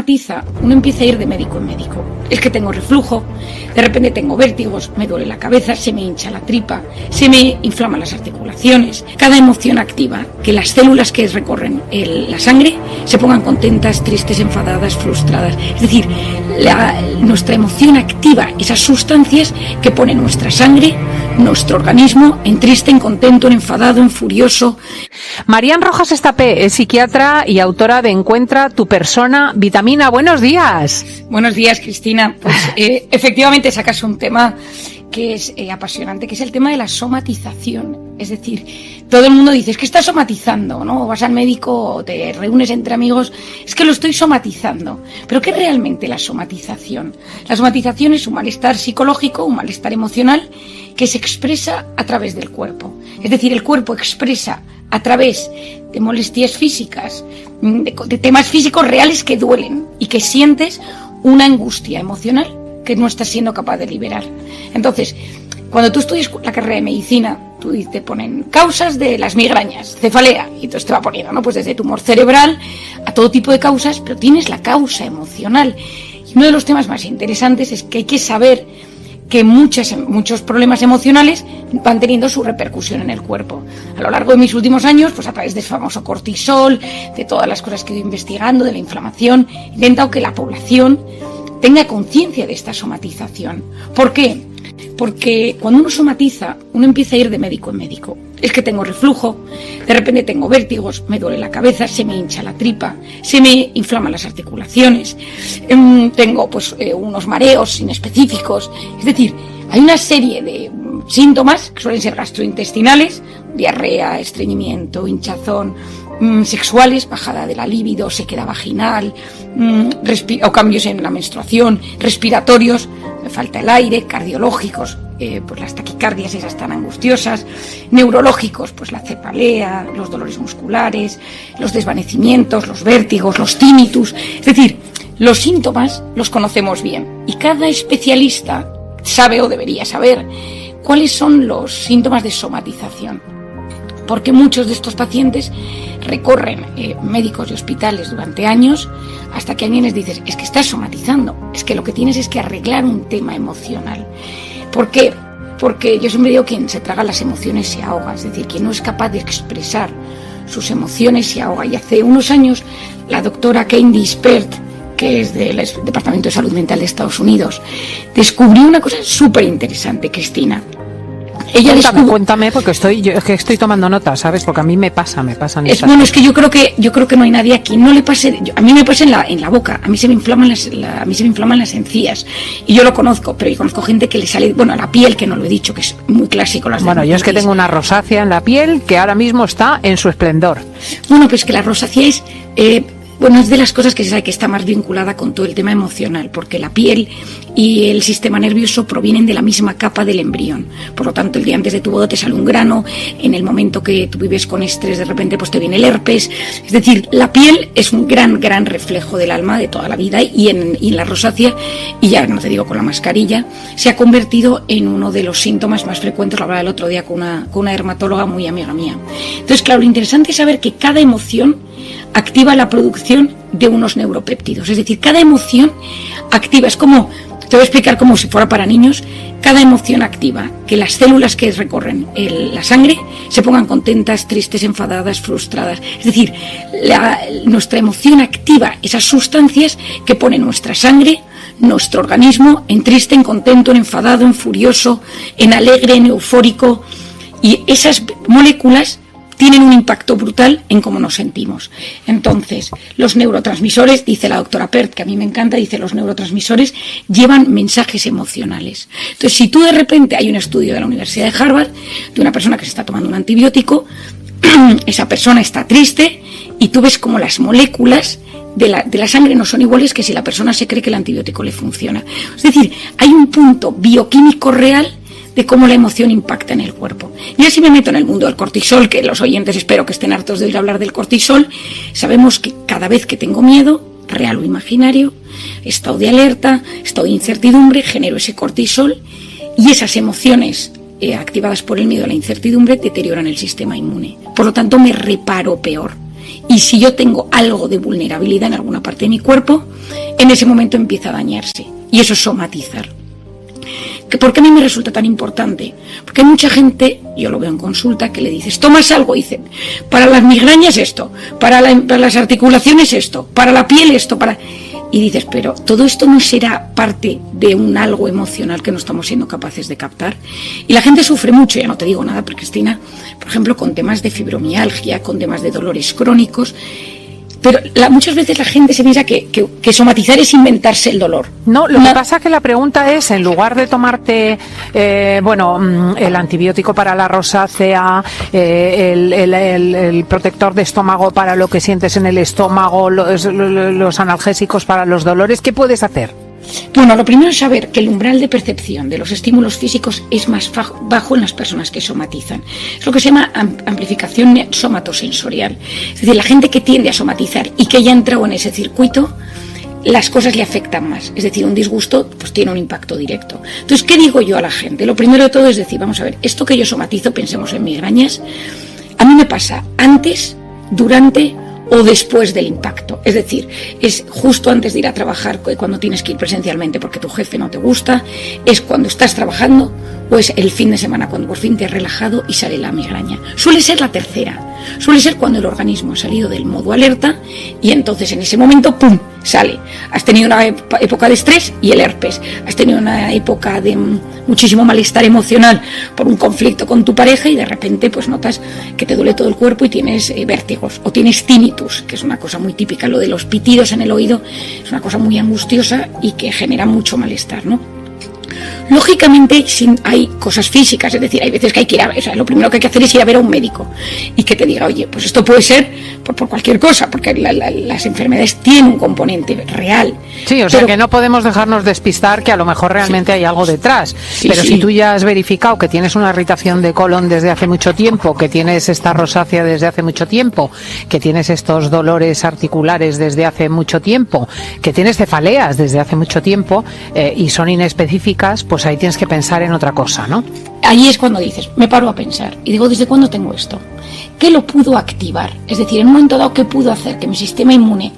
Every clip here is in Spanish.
somatiza, uno empieza a ir de médico en médico. Es que tengo reflujo, de repente tengo vértigos, me duele la cabeza, se me hincha la tripa, se me inflaman las articulaciones. Cada emoción activa que las células que recorren la sangre se pongan contentas, tristes, enfadadas, frustradas. Es decir, nuestra emoción activa esas sustancias que pone nuestra sangre, nuestro organismo, en triste, en contento, en enfadado, en furioso. Marían Rojas Estapé es psiquiatra y autora de Encuentra tu persona vitamina. Buenos días. Buenos días, Cristina. Pues efectivamente sacas un tema que es apasionante, que es el tema de la somatización. Es decir, todo el mundo dice, es que estás somatizando, ¿no? O vas al médico o te reúnes entre amigos, es que lo estoy somatizando. ¿Pero qué es realmente la somatización? La somatización es un malestar psicológico, un malestar emocional que se expresa a través del cuerpo. Es decir, el cuerpo expresa a través de molestias físicas, de temas físicos reales que duelen y que sientes una angustia emocional que no estás siendo capaz de liberar. Entonces, cuando tú estudias la carrera de medicina, te ponen causas de las migrañas, cefalea, y entonces te va poniendo, ¿no? Pues desde tumor cerebral a todo tipo de causas, pero tienes la causa emocional. Y uno de los temas más interesantes es que hay que saber que muchos problemas emocionales van teniendo su repercusión en el cuerpo. A lo largo de mis últimos años, pues a través del famoso cortisol, de todas las cosas que he ido investigando, de la inflamación, he intentado que la población tenga conciencia de esta somatización. ¿Por qué? Porque cuando uno somatiza, uno empieza a ir de médico en médico. Es que tengo reflujo, de repente tengo vértigos, me duele la cabeza, se me hincha la tripa, se me inflaman las articulaciones, tengo unos mareos inespecíficos. Es decir, hay una serie de síntomas que suelen ser gastrointestinales, diarrea, estreñimiento, hinchazón, sexuales, bajada de la libido, sequedad vaginal, o cambios en la menstruación, respiratorios, me falta el aire, cardiológicos, pues las taquicardias esas tan angustiosas, neurológicos, pues la cefalea, los dolores musculares, los desvanecimientos, los vértigos, los tinnitus. Es decir, los síntomas los conocemos bien y cada especialista sabe o debería saber cuáles son los síntomas de somatización. Porque muchos de estos pacientes recorren médicos y hospitales durante años hasta que alguien les dice, es que estás somatizando, es que lo que tienes es que arreglar un tema emocional. ¿Por qué? Porque yo siempre digo que quien se traga las emociones se ahoga, es decir, quien no es capaz de expresar sus emociones se ahoga. Y hace unos años la doctora Candice Pert, que es del Departamento de Salud Mental de Estados Unidos, descubrió una cosa súper interesante, Cristina. Cuéntame, porque estoy tomando notas, ¿sabes? Porque a mí me pasan estas cosas. Es que yo creo que no hay nadie aquí, no le pase, a mí me pasa en la boca, a mí se me inflaman las encías, y yo lo conozco, pero yo conozco gente que le sale, a la piel, que no lo he dicho, que es muy clásico. Yo es que tengo una rosácea en la piel que ahora mismo está en su esplendor. Pues que la rosácea es... es de las cosas que se sabe que está más vinculada con todo el tema emocional, porque la piel y el sistema nervioso provienen de la misma capa del embrión. Por lo tanto, el día antes de tu boda te sale un grano, en el momento que tú vives con estrés, de repente pues te viene el herpes. Es decir, la piel es un gran reflejo del alma de toda la vida, y en la rosácea, y ya no te digo con la mascarilla, se ha convertido en uno de los síntomas más frecuentes. Lo hablaba el otro día con una dermatóloga muy amiga mía. Entonces, claro, lo interesante es saber que cada emoción activa la producción de unos neuropéptidos. Es decir, cada emoción activa, es como, te voy a explicar como si fuera para niños, cada emoción activa que las células que recorren la sangre se pongan contentas, tristes, enfadadas, frustradas. Es decir, nuestra emoción activa esas sustancias que pone nuestra sangre, nuestro organismo, en triste, en contento, en enfadado, en furioso, en alegre, en eufórico, y esas moléculas tienen un impacto brutal en cómo nos sentimos. Entonces, los neurotransmisores, dice la doctora Pert, que a mí me encanta, dice los neurotransmisores llevan mensajes emocionales. Entonces, si tú de repente, hay un estudio de la Universidad de Harvard de una persona que se está tomando un antibiótico, esa persona está triste y tú ves como las moléculas de la sangre no son iguales que si la persona se cree que el antibiótico le funciona. Es decir, hay un punto bioquímico real de cómo la emoción impacta en el cuerpo. Y así me meto en el mundo del cortisol, que los oyentes espero que estén hartos de oír hablar del cortisol. Sabemos que cada vez que tengo miedo, real o imaginario, estado de alerta, estado de incertidumbre, genero ese cortisol, y esas emociones activadas por el miedo a la incertidumbre deterioran el sistema inmune. Por lo tanto, me reparo peor. Y si yo tengo algo de vulnerabilidad en alguna parte de mi cuerpo, en ese momento empieza a dañarse. Y eso es somatizar. ¿Por qué a mí me resulta tan importante? Porque hay mucha gente, yo lo veo en consulta, que le dices, tomas algo, y dicen, para las migrañas esto, para las articulaciones esto, para la piel esto, y dices, pero todo esto no será parte de un algo emocional que no estamos siendo capaces de captar. Y la gente sufre mucho, ya no te digo nada, pero Cristina, por ejemplo, con temas de fibromialgia, con temas de dolores crónicos. Pero muchas veces la gente se piensa que somatizar es inventarse el dolor. No, lo que pasa es que la pregunta es, en lugar de tomarte, el antibiótico para la rosácea, el protector de estómago para lo que sientes en el estómago, los analgésicos para los dolores, ¿qué puedes hacer? Bueno, lo primero es saber que el umbral de percepción de los estímulos físicos es más bajo en las personas que somatizan. Es lo que se llama amplificación somatosensorial. Es decir, la gente que tiende a somatizar y que ya ha entrado en ese circuito, las cosas le afectan más. Es decir, un disgusto pues tiene un impacto directo. Entonces, ¿qué digo yo a la gente? Lo primero de todo es decir, vamos a ver, esto que yo somatizo, pensemos en migrañas, a mí me pasa antes, durante o después del impacto. Es decir, es justo antes de ir a trabajar, cuando tienes que ir presencialmente porque tu jefe no te gusta, es cuando estás trabajando, o es el fin de semana cuando por fin te has relajado y sale la migraña. Suele ser la tercera, suele ser cuando el organismo ha salido del modo alerta y entonces en ese momento, ¡pum!, sale. Has tenido una época de estrés y el herpes, has tenido una época de muchísimo malestar emocional por un conflicto con tu pareja y de repente pues notas que te duele todo el cuerpo y tienes vértigos o tienes tinnitus, que es una cosa muy típica. Lo de los pitidos en el oído es una cosa muy angustiosa y que genera mucho malestar, ¿no? Lógicamente hay cosas físicas, es decir, hay veces que hay que ir a ver, o sea, lo primero que hay que hacer es ir a ver a un médico y que te diga, oye, pues esto puede ser por cualquier cosa, porque las enfermedades tienen un componente real. Sí, o sea que no podemos dejarnos despistar que a lo mejor realmente hay algo detrás, pero si tú ya has verificado que tienes una irritación de colon desde hace mucho tiempo, que tienes esta rosácea desde hace mucho tiempo, que tienes estos dolores articulares desde hace mucho tiempo, que tienes cefaleas desde hace mucho tiempo y son inespecíficas, pues ahí tienes que pensar en otra cosa, ¿no? Ahí es cuando dices, me paro a pensar y digo, ¿desde cuándo tengo esto? ¿Qué lo pudo activar? Es decir, en un momento dado, ¿qué pudo hacer que mi sistema inmune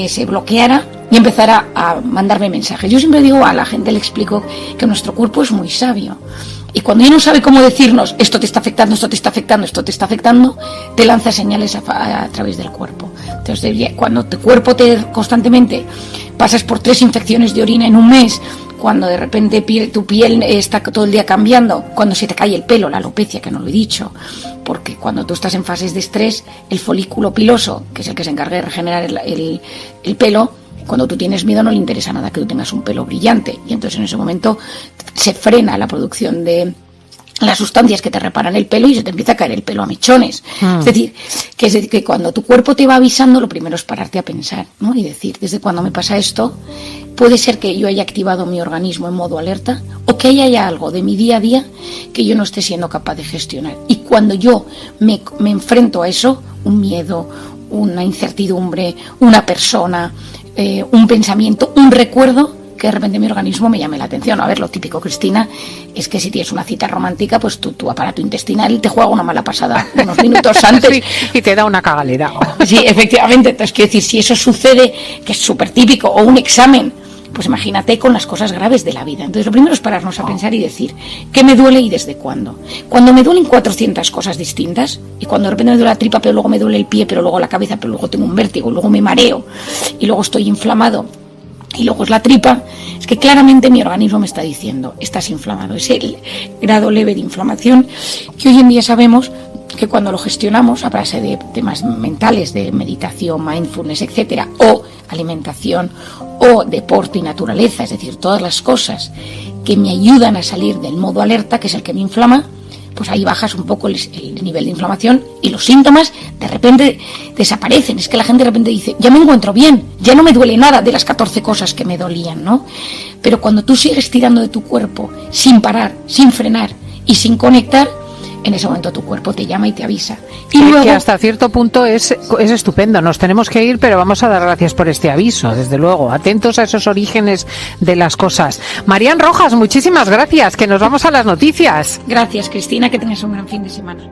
se bloqueara y empezara a mandarme mensajes? Yo siempre digo a la gente, le explico que nuestro cuerpo es muy sabio. Y cuando ya no sabe cómo decirnos, esto te está afectando, esto te está afectando, esto te está afectando, te lanza señales a través del cuerpo. Entonces, cuando tu cuerpo constantemente pasas por 3 infecciones de orina en un mes, cuando de repente tu piel está todo el día cambiando, cuando se te cae el pelo, la alopecia, que no lo he dicho, porque cuando tú estás en fases de estrés, el folículo piloso, que es el que se encarga de regenerar el pelo, cuando tú tienes miedo no le interesa nada que tú tengas un pelo brillante, y entonces en ese momento se frena la producción de las sustancias que te reparan el pelo y se te empieza a caer el pelo a mechones. Es decir, que cuando tu cuerpo te va avisando, lo primero es pararte a pensar, ¿no? Y decir, ¿desde cuándo me pasa esto? Puede ser que yo haya activado mi organismo en modo alerta o que haya algo de mi día a día que yo no esté siendo capaz de gestionar. Y cuando yo me enfrento a eso, un miedo, una incertidumbre, una persona, un pensamiento, un recuerdo, que de repente mi organismo me llame la atención. A ver, lo típico, Cristina, es que si tienes una cita romántica, pues tu aparato intestinal te juega una mala pasada unos minutos antes. Sí, y te da una cagalera. Sí, efectivamente. Entonces, quiero decir, si eso sucede, que es súper típico, o un examen, pues imagínate con las cosas graves de la vida. Entonces, lo primero es pararnos a pensar y decir, ¿qué me duele y desde cuándo? Cuando me duelen 400 cosas distintas, y cuando de repente me duele la tripa, pero luego me duele el pie, pero luego la cabeza, pero luego tengo un vértigo, luego me mareo, y luego estoy inflamado, y luego es la tripa, es que claramente mi organismo me está diciendo, estás inflamado. Es el grado leve de inflamación que hoy en día sabemos que cuando lo gestionamos a base de temas mentales, de meditación, mindfulness, etcétera, o alimentación, o deporte y naturaleza, es decir, todas las cosas que me ayudan a salir del modo alerta, que es el que me inflama, pues ahí bajas un poco el nivel de inflamación y los síntomas de repente desaparecen. Es que la gente de repente dice, ya me encuentro bien, ya no me duele nada de las 14 cosas que me dolían, ¿no? Pero cuando tú sigues tirando de tu cuerpo sin parar, sin frenar y sin conectar, en ese momento tu cuerpo te llama y te avisa. Y luego, que hasta cierto punto es estupendo. Nos tenemos que ir, pero vamos a dar gracias por este aviso, desde luego. Atentos a esos orígenes de las cosas. Marian Rojas, muchísimas gracias, que nos vamos a las noticias. Gracias, Cristina, que tengas un gran fin de semana.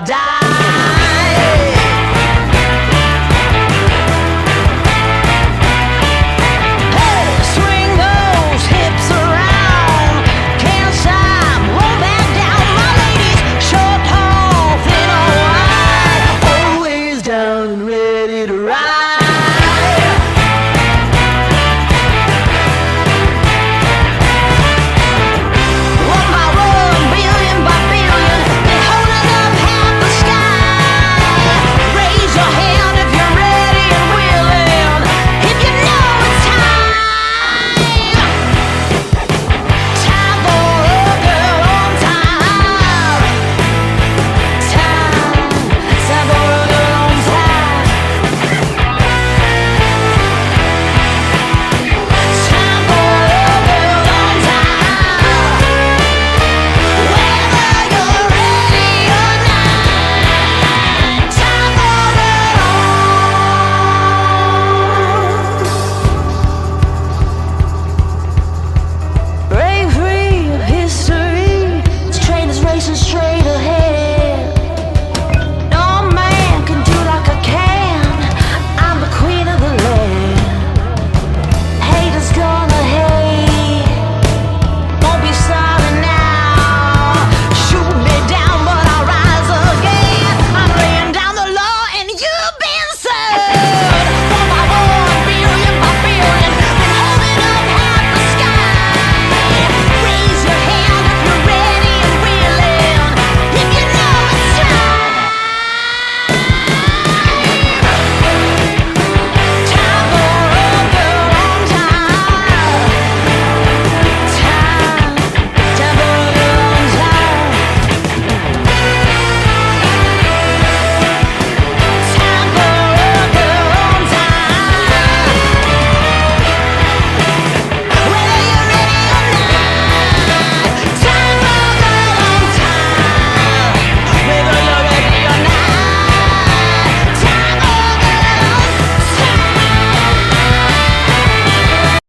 da